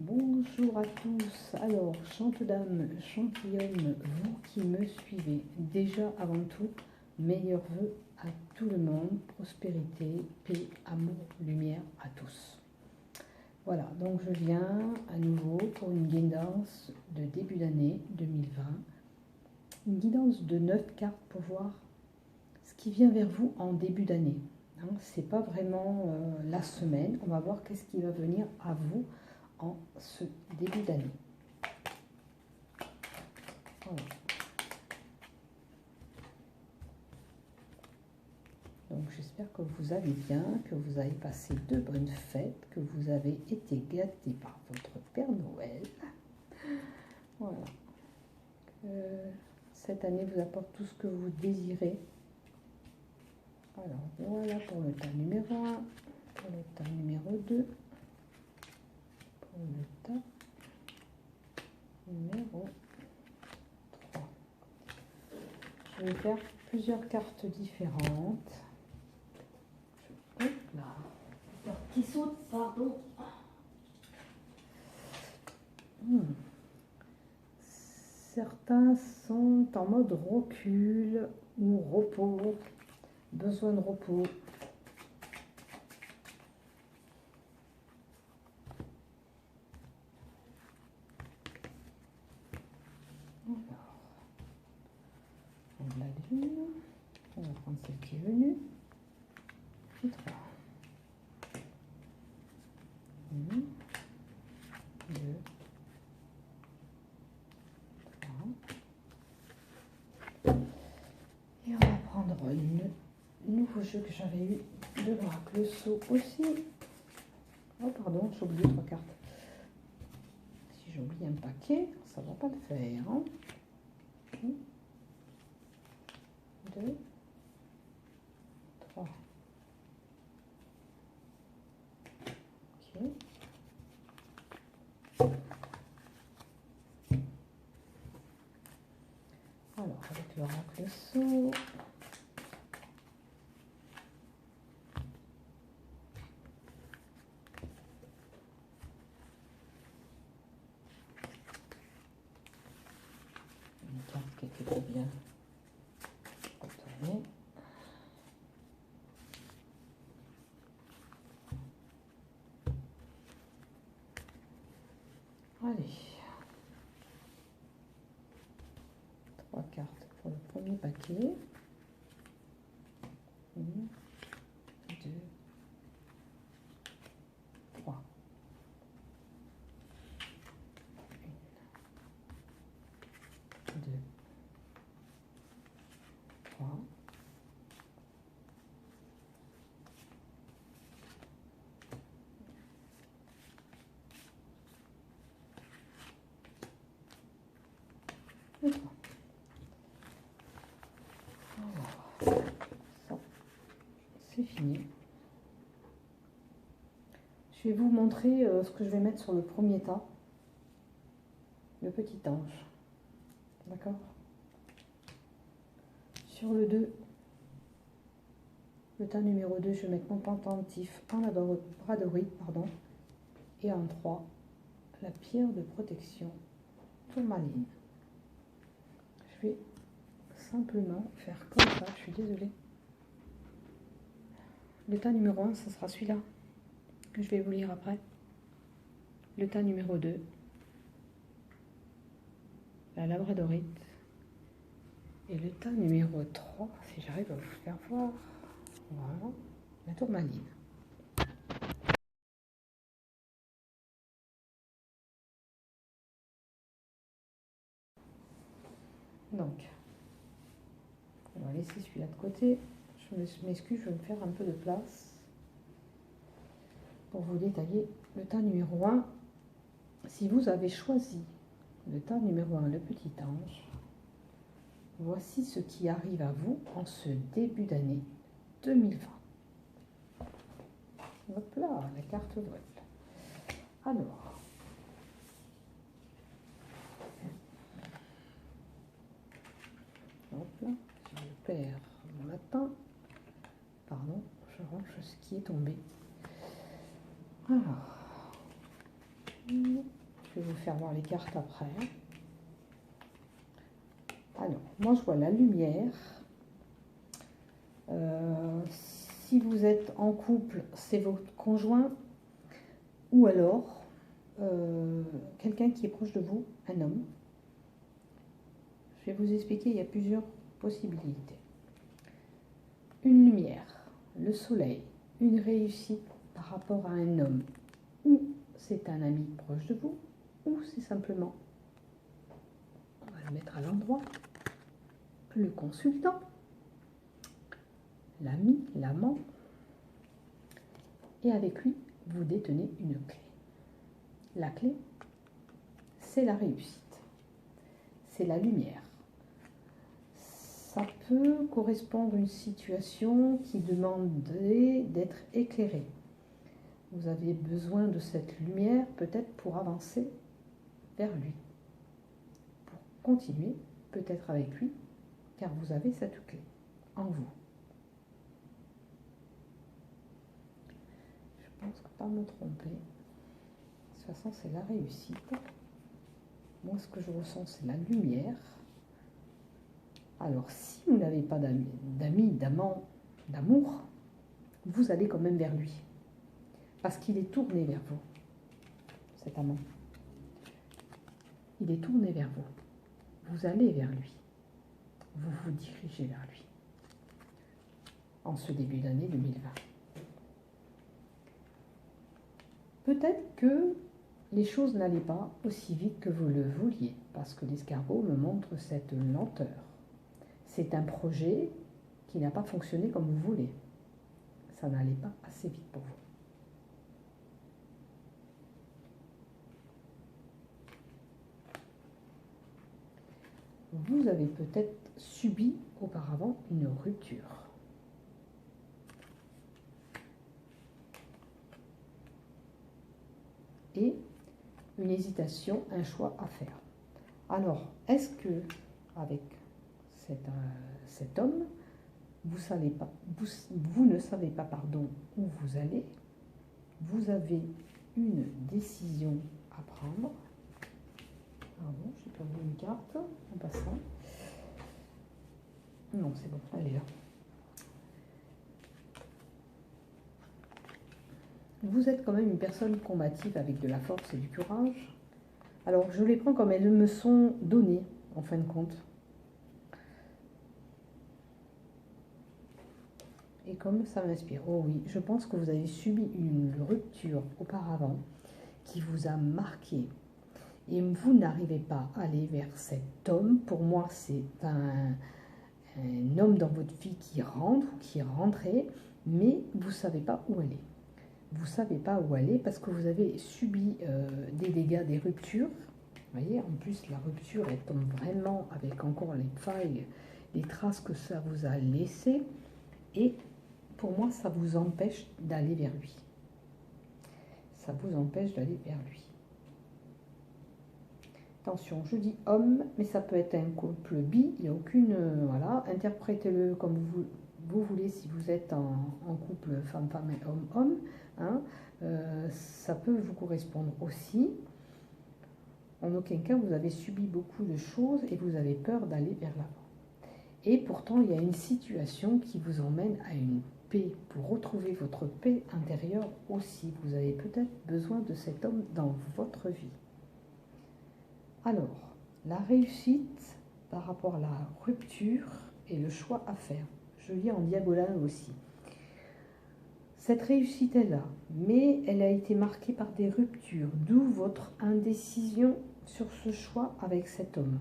Bonjour à tous. Alors, chante dame, gentilhomme, vous qui me suivez, déjà avant tout, meilleurs vœux à tout le monde, prospérité, paix, amour, lumière à tous. Voilà, donc je viens à nouveau pour une guidance de début d'année 2020. Une guidance de 9 cartes pour voir ce qui vient vers vous en début d'année. Hein, c'est pas vraiment la semaine, on va voir qu'est-ce qui va venir à vous en ce début d'année. Voilà. Donc j'espère que vous allez bien, que vous avez passé de bonnes fêtes, que vous avez été gâtés par votre Père Noël. Voilà. Cette année vous apporte tout ce que vous désirez. Alors voilà pour le tas numéro 1, pour le tas numéro 2, pour le tas numéro 3. Je vais faire plusieurs cartes différentes. Hop là. Qui saute, pardon. Certains sont en mode recul ou repos, besoin de repos. Alors, on a la lune, on va prendre celle qui est venue. Et 3. 1, 2, 3. Et on va prendre le nouveau jeu que j'avais eu de l'oracle saut aussi. Oh pardon, j'ai oublié 3 cartes. Si j'oublie un paquet, ça va pas le faire. Hein. 1, 2, 3. Ok. Alors, avec l'oracle saut. Une carte qui était bien retournée. Allez. 3 cartes pour le premier paquet. 1, 2, 3. 1, 2, 3. Et 3. Alors, ça, c'est fini. Je vais vous montrer ce que je vais mettre sur le premier tas. Le petit ange. D'accord? Sur le 2, le tas numéro 2, je vais mettre mon pendentif en labradorite, pardon. Et en 3, la pierre de protection tourmaline. Je vais simplement faire comme ça, je suis désolée. Le tas numéro 1, ce sera celui-là, que je vais vous lire après. Le tas numéro 2, la labradorite. Et le tas numéro 3, si j'arrive à vous faire voir, voilà, la tourmaline. Donc, on va laisser celui-là de côté. Je m'excuse, je vais me faire un peu de place pour vous détailler le tas numéro 1. Si vous avez choisi le tas numéro 1, le petit ange, voici ce qui arrive à vous en ce début d'année 2020. Hop là, la carte vole. Alors, hop là, je perds mon lapin. Pardon, je range ce qui est tombé. Alors, Je vais vous faire voir les cartes après. Alors, moi je vois la lumière. Si vous êtes en couple, c'est votre conjoint. Ou alors, quelqu'un qui est proche de vous, un homme. Je vais vous expliquer, il y a plusieurs possibilités. Une lumière, le soleil, une réussite par rapport à un homme. Ou c'est un ami proche de vous, ou c'est simplement, on va le mettre à l'endroit, le consultant, l'ami, l'amant, et avec lui, vous détenez une clé. La clé, c'est la réussite, c'est la lumière. Ça peut correspondre à une situation qui demandait d'être éclairée. Vous avez besoin de cette lumière peut-être pour avancer vers lui, pour continuer peut-être avec lui, car vous avez cette clé en vous. Je pense que pas me tromper. De toute façon, c'est la réussite. Moi, ce que je ressens, c'est la lumière. Alors, si vous n'avez pas d'amis, d'amants, d'amour, vous allez quand même vers lui. Parce qu'il est tourné vers vous, cet amant. Il est tourné vers vous. Vous allez vers lui. Vous vous dirigez vers lui. En ce début d'année 2020. Peut-être que les choses n'allaient pas aussi vite que vous le vouliez, parce que l'escargot me montre cette lenteur. C'est un projet qui n'a pas fonctionné comme vous voulez. Ça n'allait pas assez vite pour vous. Vous avez peut-être subi auparavant une rupture. Et une hésitation, un choix à faire. Alors, est-ce que avec cet homme, vous ne savez pas où vous allez, vous avez une décision à prendre. Pardon, j'ai perdu une carte en passant. Non, c'est bon, elle est là. Vous êtes quand même une personne combative avec de la force et du courage. Alors, je les prends comme elles me sont données, en fin de compte. Et comme ça m'inspire. Oh oui, je pense que vous avez subi une rupture auparavant qui vous a marqué. Et vous n'arrivez pas à aller vers cet homme. Pour moi, c'est un homme dans votre vie qui rentre ou qui est rentré, mais vous ne savez pas où aller. Vous ne savez pas où aller parce que vous avez subi des dégâts, des ruptures. Vous voyez, en plus, la rupture, elle tombe vraiment avec encore les failles, les traces que ça vous a laissées. Et pour moi, ça vous empêche d'aller vers lui. Ça vous empêche d'aller vers lui. Attention, je dis homme, mais ça peut être un couple bi, il n'y a aucune... voilà, interprétez-le comme vous voulez si vous êtes en couple femme-femme et homme-homme. Hein, ça peut vous correspondre aussi. En aucun cas, vous avez subi beaucoup de choses et vous avez peur d'aller vers l'avant. Et pourtant, il y a une situation qui vous emmène à une paix, pour retrouver votre paix intérieure aussi. Vous avez peut-être besoin de cet homme dans votre vie. Alors, la réussite par rapport à la rupture et le choix à faire. Je lis en diagonale aussi. Cette réussite est là, mais elle a été marquée par des ruptures, d'où votre indécision sur ce choix avec cet homme.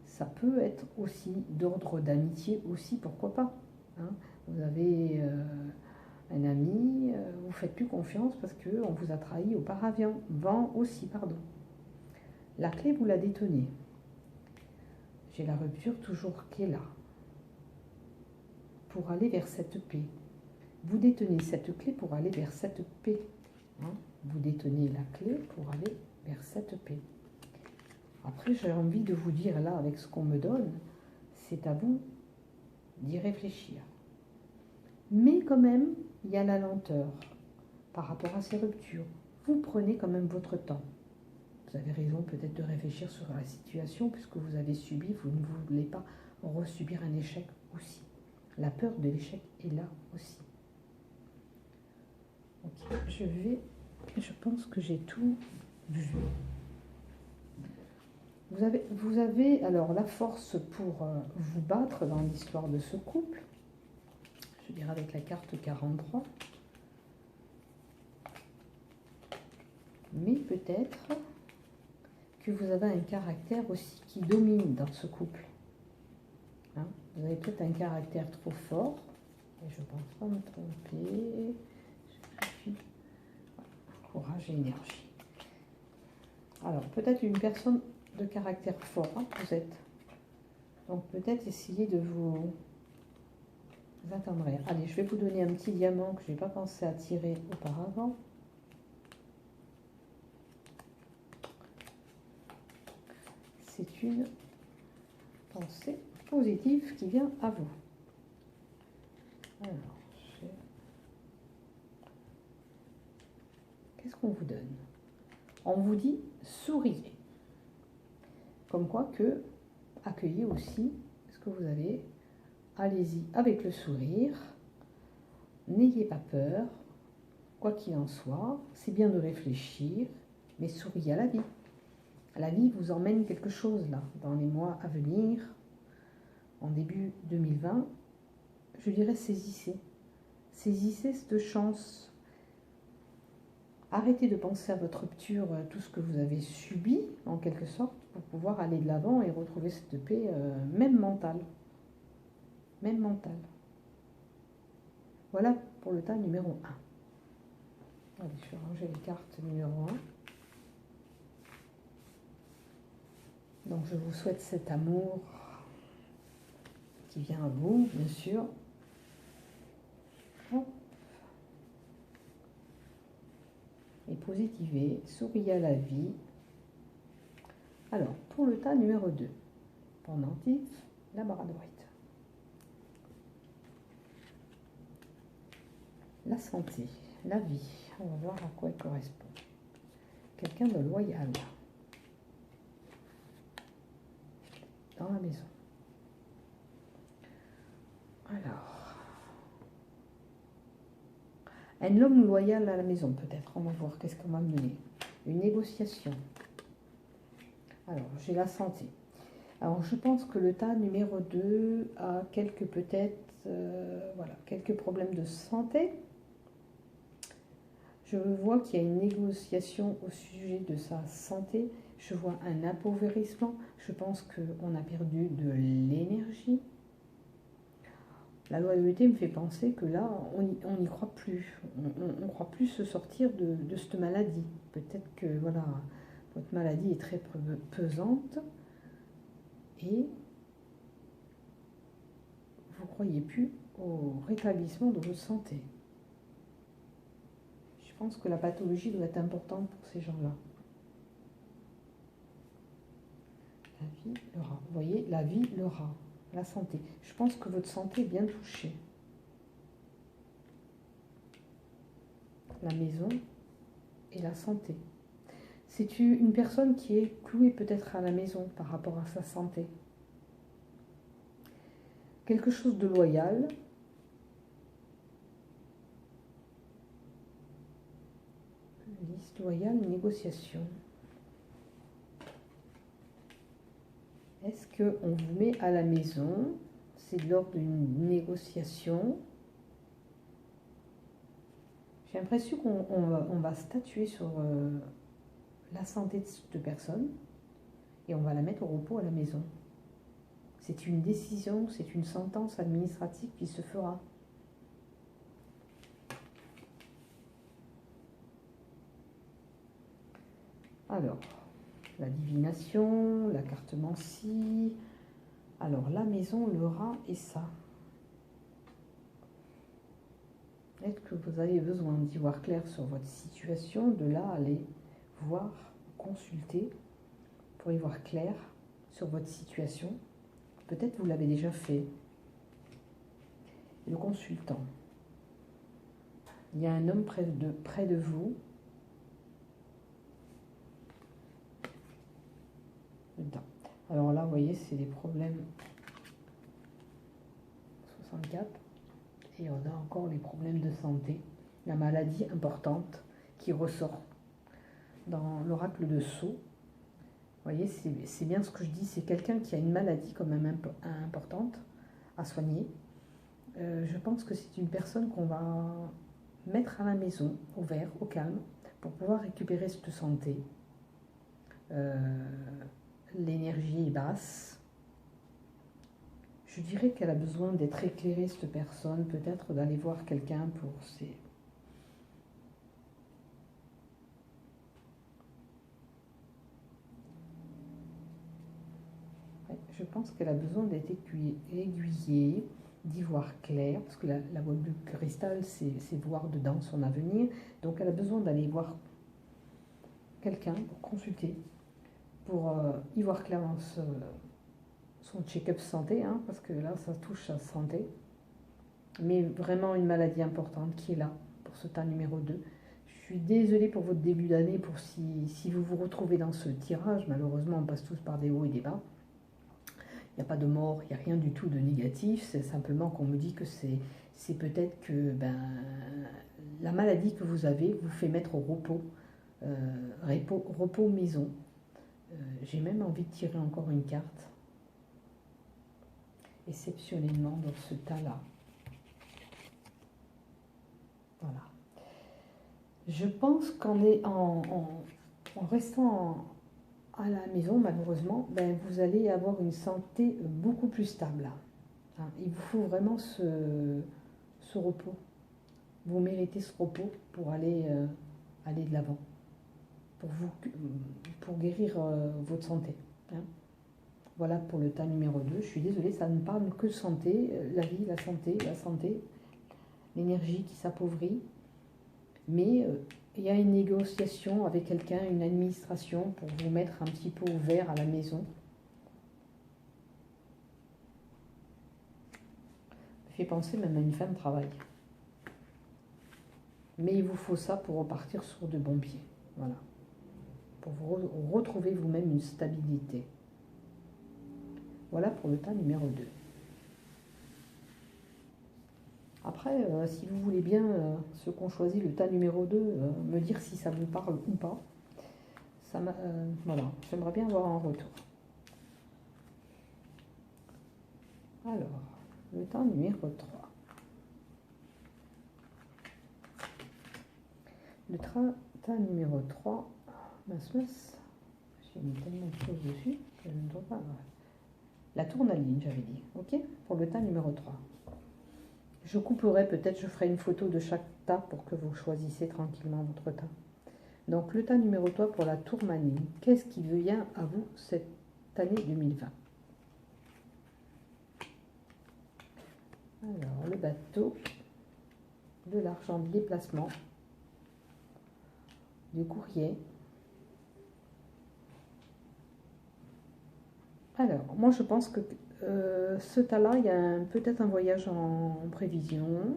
Ça peut être aussi d'ordre d'amitié aussi, pourquoi pas. Hein, vous avez un ami, vous ne faites plus confiance parce qu'on vous a trahi auparavant, aussi, pardon. La clé, vous la détenez. J'ai la rupture toujours qui est là. Pour aller vers cette paix. Vous détenez cette clé pour aller vers cette paix. Hein, vous détenez la clé pour aller vers cette paix. Après, j'ai envie de vous dire là, avec ce qu'on me donne, c'est à vous d'y réfléchir. Mais quand même, il y a la lenteur par rapport à ces ruptures. vous prenez quand même votre temps. Vous avez raison peut-être de réfléchir sur la situation puisque vous avez subi, vous ne voulez pas resubir un échec aussi. La peur de l'échec est là aussi. Ok, je pense que j'ai tout vu. Vous avez alors la force pour vous battre dans l'histoire de ce couple. Je dirais avec la carte 43. Mais peut-être que vous avez un caractère aussi qui domine dans ce couple. Hein, vous avez peut-être un caractère trop fort. Et je ne pense pas me tromper. Courage et énergie. Alors, peut-être une personne de caractère fort, hein, vous êtes. Donc, peut-être essayer de vous attendrez. Allez, je vais vous donner un petit diamant que je n'ai pas pensé à tirer auparavant. C'est une pensée positive qui vient à vous. Alors, qu'est-ce qu'on vous donne? On vous dit souriez. Comme quoi que accueillez aussi ce que vous avez. Allez-y avec le sourire. N'ayez pas peur. Quoi qu'il en soit, c'est bien de réfléchir, mais souriez à la vie. La vie vous emmène quelque chose là, dans les mois à venir, en début 2020. Je dirais saisissez. Saisissez cette chance. Arrêtez de penser à votre rupture, tout ce que vous avez subi, en quelque sorte, pour pouvoir aller de l'avant et retrouver cette paix, même mentale. Même mentale. Voilà pour le tas numéro 1. Allez, je vais ranger les cartes numéro 1. Donc, je vous souhaite cet amour qui vient à vous, bien sûr. Hop. Et positivez, souriez à la vie. Alors, pour le tas numéro 2, pendentif, labradorite. La santé, la vie, on va voir à quoi elle correspond. Quelqu'un de loyal dans la maison. Alors, un homme loyal à la maison peut-être, on va voir qu'est-ce qu'on va me donner. Une négociation. Alors, j'ai la santé. Alors, je pense que le tas numéro 2 a quelques peut-être, voilà, quelques problèmes de santé. Je vois qu'il y a une négociation au sujet de sa santé. Je vois un appauvrissement. Je pense qu'on a perdu de l'énergie. La loyauté me fait penser que là, on n'y croit plus. On ne croit plus se sortir de cette maladie. Peut-être que voilà, votre maladie est très pesante et vous ne croyez plus au rétablissement de votre santé. Je pense que la pathologie doit être importante pour ces gens-là. La vie, le rat. Vous voyez, la vie, le rat. La santé. Je pense que votre santé est bien touchée. La maison et la santé. C'est une personne qui est clouée peut-être à la maison par rapport à sa santé. Quelque chose de loyal. Liste loyale, négociation. Est-ce qu'on vous met à la maison? C'est lors d'une négociation. J'ai l'impression qu'on va statuer sur la santé de cette personne et on va la mettre au repos à la maison. C'est une décision, c'est une sentence administrative qui se fera. Alors, la divination, la cartomancie. Alors, la maison, le rat et ça. Est-ce que vous avez besoin d'y voir clair sur votre situation? De là, aller voir, consulter pour y voir clair sur votre situation. Peut-être vous l'avez déjà fait. Le consultant. Il y a un homme près de vous. Alors là, vous voyez, c'est des problèmes 64. Et on a encore les problèmes de santé. La maladie importante qui ressort dans l'oracle de Sceaux. Vous voyez, c'est bien ce que je dis. C'est quelqu'un qui a une maladie quand même importante à soigner. Je pense que c'est une personne qu'on va mettre à la maison, au vert, au calme, pour pouvoir récupérer cette santé. L'énergie est basse. Je dirais qu'elle a besoin d'être éclairée, cette personne, peut-être d'aller voir quelqu'un pour ses... Ouais, je pense qu'elle a besoin d'être aiguillée, d'y voir clair, parce que la boule de cristal, c'est voir dedans son avenir. Donc elle a besoin d'aller voir quelqu'un pour consulter, pour y voir clair dans son check-up santé, hein, parce que là, ça touche sa santé. Mais vraiment une maladie importante qui est là pour ce tas numéro 2. Je suis désolée pour votre début d'année, pour si vous vous retrouvez dans ce tirage. Malheureusement, on passe tous par des hauts et des bas. Il n'y a pas de mort, il n'y a rien du tout de négatif. C'est simplement qu'on me dit que c'est peut-être que la maladie que vous avez vous fait mettre au repos, repos maison. J'ai même envie de tirer encore une carte. Exceptionnellement dans ce tas-là. Voilà. Je pense qu'en restant à la maison, malheureusement, vous allez avoir une santé beaucoup plus stable. Hein, il vous faut vraiment ce repos. Vous méritez ce repos pour aller de l'avant, pour guérir votre santé. Hein. Voilà pour le tas numéro 2. Je suis désolée, ça ne parle que de santé, la vie, la santé, l'énergie qui s'appauvrit. Mais il y a une négociation avec quelqu'un, une administration pour vous mettre un petit peu au vert à la maison. Ça me fait penser même à une femme de travail. Mais il vous faut ça pour repartir sur de bons pieds. Voilà. Pour vous retrouver vous-même une stabilité. Voilà pour le tas numéro 2. Après, si vous voulez bien, ceux qui ont choisi le tas numéro 2, me dire si ça vous parle ou pas. Voilà, j'aimerais bien avoir un retour. Alors, le tas numéro 3. Le tas numéro 3, j'ai mis tellement de choses dessus que je ne dois pas... La tournaline, j'avais dit, ok? Pour le tas numéro 3. Je couperai, peut-être je ferai une photo de chaque tas pour que vous choisissez tranquillement votre tas. Donc le tas numéro 3 pour la tourmaline. Qu'est-ce qui vient à vous cette année 2020? Alors le bateau, de l'argent de déplacement, du courrier. Alors moi je pense que ce tas-là, il y a peut-être un voyage en prévision.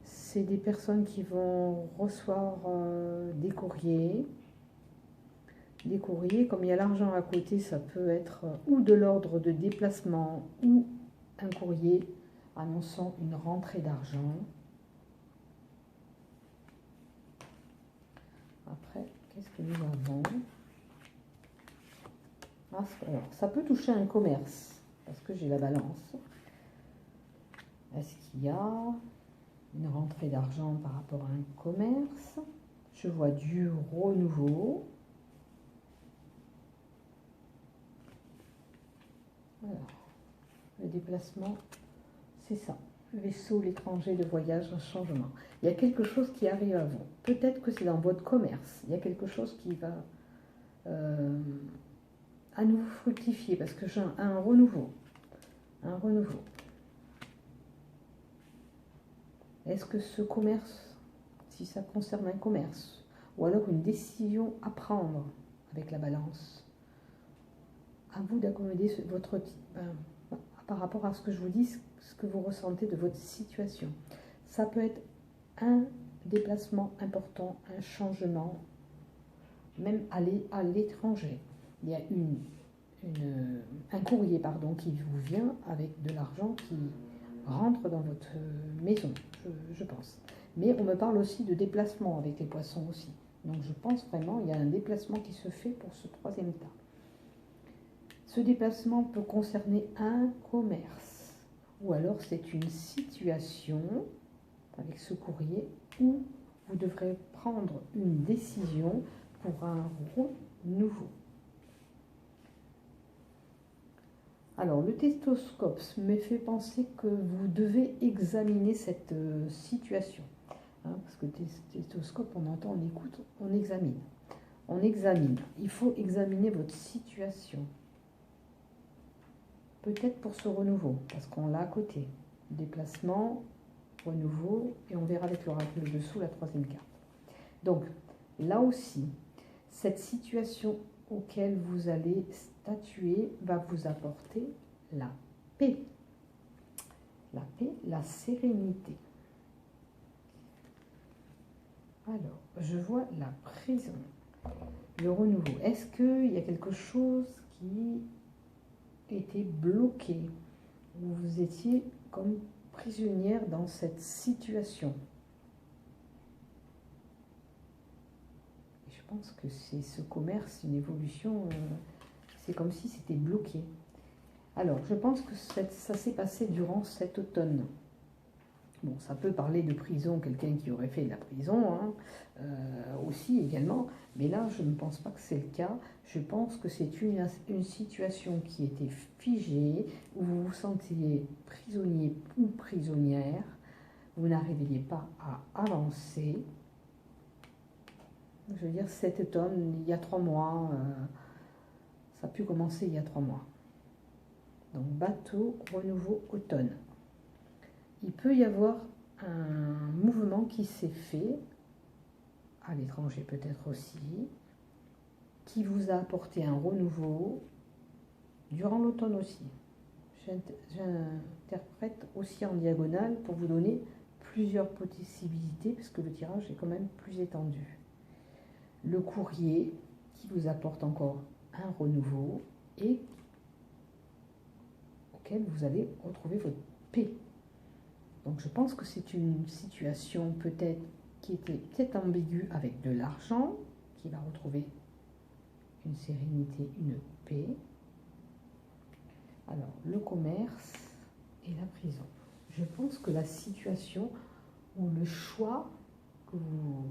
C'est des personnes qui vont recevoir des courriers. Des courriers, comme il y a l'argent à côté, ça peut être ou de l'ordre de déplacement ou un courrier annonçant une rentrée d'argent. Après, qu'est-ce que nous avons? Alors, ça peut toucher un commerce, parce que j'ai la balance. Est-ce qu'il y a une rentrée d'argent par rapport à un commerce? Je vois du renouveau. Alors, le déplacement, c'est ça. Vaisseau, l'étranger, le voyage, un changement. Il y a quelque chose qui arrive à vous. Peut-être que c'est dans votre commerce. Il y a quelque chose qui va à nouveau fructifier, parce que j'ai un renouveau. Un renouveau. Est-ce que ce commerce, si ça concerne un commerce, ou alors une décision à prendre avec la balance, à vous d'accommoder votre par rapport à ce que je vous dis, ce que vous ressentez de votre situation. Ça peut être un déplacement important, un changement, même aller à l'étranger. Il y a un courrier pardon, qui vous vient avec de l'argent qui rentre dans votre maison, je pense. Mais on me parle aussi de déplacement avec les poissons aussi. Donc je pense vraiment qu'il y a un déplacement qui se fait pour ce troisième tas. Ce déplacement peut concerner un commerce ou alors c'est une situation avec ce courrier où vous devrez prendre une décision pour un renouveau. Alors, le stéthoscope me fait penser que vous devez examiner cette situation. Hein, parce que le stéthoscope, on entend, on écoute, on examine. On examine. Il faut examiner votre situation. Peut-être pour ce renouveau, parce qu'on l'a à côté. Déplacement, renouveau, et on verra avec l'oracle dessous la troisième carte. Donc, là aussi, cette situation auquel vous allez statuer va vous apporter la paix. La paix, la sérénité. Alors, je vois la prison, le renouveau. Est-ce qu'il y a quelque chose qui était bloqué, où vous étiez comme prisonnière dans cette situation? Je pense que c'est ce commerce, une évolution, c'est comme si c'était bloqué. Alors, je pense que ça s'est passé durant cet automne. Bon, ça peut parler de prison, quelqu'un qui aurait fait de la prison, hein, aussi également, mais là, je ne pense pas que c'est le cas. Je pense que c'est une situation qui était figée, où vous vous sentiez prisonnier ou prisonnière, vous n'arriviez pas à avancer. Je veux dire, cet automne, il y a 3 mois, ça a pu commencer il y a 3 mois. Donc, bateau, renouveau, automne. Il peut y avoir un mouvement qui s'est fait, à l'étranger peut-être aussi, qui vous a apporté un renouveau durant l'automne aussi. J'interprète aussi en diagonale pour vous donner plusieurs possibilités, parce que le tirage est quand même plus étendu. Le courrier qui vous apporte encore un renouveau et auquel vous allez retrouver votre paix. Donc je pense que c'est une situation peut-être qui était peut-être ambiguë avec de l'argent, qui va retrouver une sérénité, une paix. Alors le commerce et la prison. Je pense que la situation ou le choix que vous...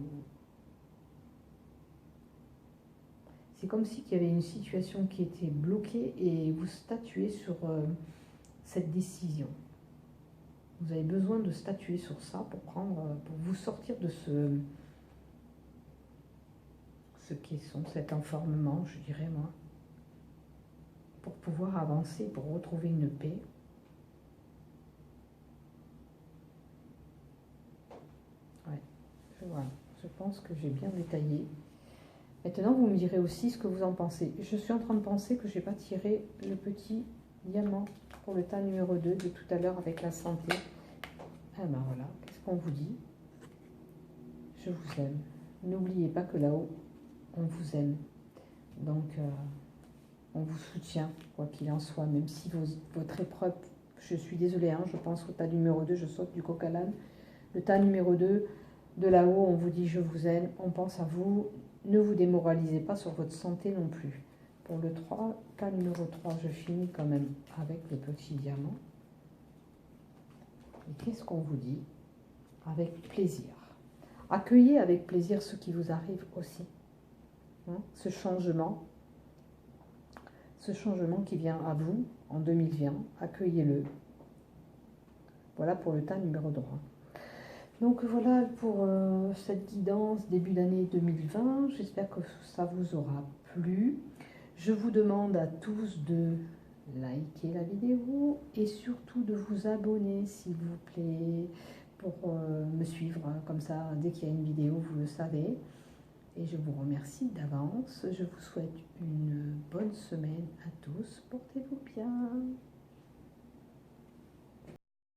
C'est comme si il y avait une situation qui était bloquée et vous statuez sur cette décision. Vous avez besoin de statuer sur ça pour vous sortir de ce qui sont cet enfermement, je dirais moi, pour pouvoir avancer, pour retrouver une paix. Ouais, voilà, je pense que j'ai bien détaillé. Maintenant, vous me direz aussi ce que vous en pensez. Je suis en train de penser que je n'ai pas tiré le petit diamant pour le tas numéro 2 de tout à l'heure avec la santé. Ah ben voilà, qu'est-ce qu'on vous dit? Je vous aime. N'oubliez pas que là-haut, on vous aime. Donc, on vous soutient, quoi qu'il en soit, même si votre épreuve, je suis désolée, hein, je pense au tas numéro 2, je saute du coq à l'âne. Le tas numéro 2, de là-haut, on vous dit je vous aime, on pense à vous. Ne vous démoralisez pas sur votre santé non plus. Pour le 3, cas numéro 3, je finis quand même avec le petit diamant. Et qu'est-ce qu'on vous dit? Avec plaisir. Accueillez avec plaisir ce qui vous arrive aussi. Hein, ce changement qui vient à vous en 2020, accueillez-le. Voilà pour le tas numéro 3. Donc voilà pour cette guidance début d'année 2020. J'espère que ça vous aura plu. Je vous demande à tous de liker la vidéo et surtout de vous abonner s'il vous plaît pour me suivre comme ça dès qu'il y a une vidéo, vous le savez. Et je vous remercie d'avance. Je vous souhaite une bonne semaine à tous. Portez-vous bien.